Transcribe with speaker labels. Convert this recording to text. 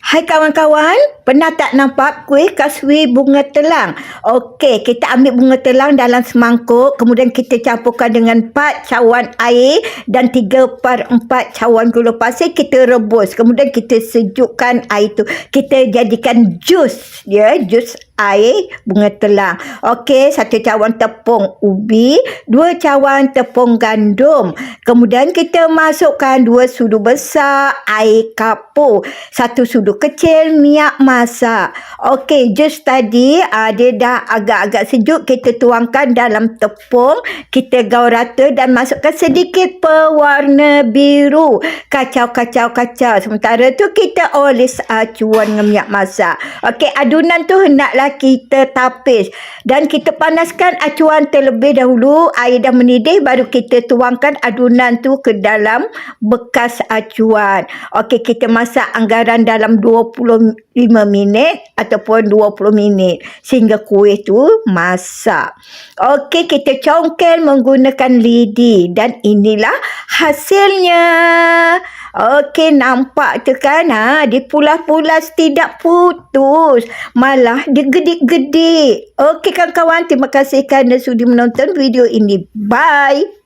Speaker 1: Hai kawan-kawan, pernah tak nampak kuih kaswi bunga telang? Okey, kita ambil bunga telang dalam semangkuk, kemudian kita campurkan dengan 4 cawan air dan 3/4 cawan gula pasir, kita rebus. Kemudian kita sejukkan air tu. Kita jadikan jus, jus air bunga telang. Okey, 1 cawan tepung ubi, 2 cawan tepung gandum. Kemudian kita masukkan 2 sudu besar air kapur, 1 sudu kecil minyak masak. Okey, jus tadi dia dah agak-agak sejuk, kita tuangkan dalam tepung, kita gaul rata dan masukkan sedikit pewarna biru. Kacau. Sementara tu kita oles acuan dengan minyak masak. Okey, adunan tu hendaklah kita tapis dan kita panaskan acuan terlebih dahulu. Air dah mendidih, baru kita tuangkan adunan tu ke dalam bekas acuan. Okey, kita masak anggaran dalam 25 minit ataupun 20 minit sehingga kuih tu masak. Okey, kita congkel menggunakan lidi dan inilah hasilnya. Okey, nampak tu kan? Dipulas-pulas, tidak putus, malah digedik-gedik. Okey kawan-kawan, terima kasih kerana sudi menonton video ini. Bye.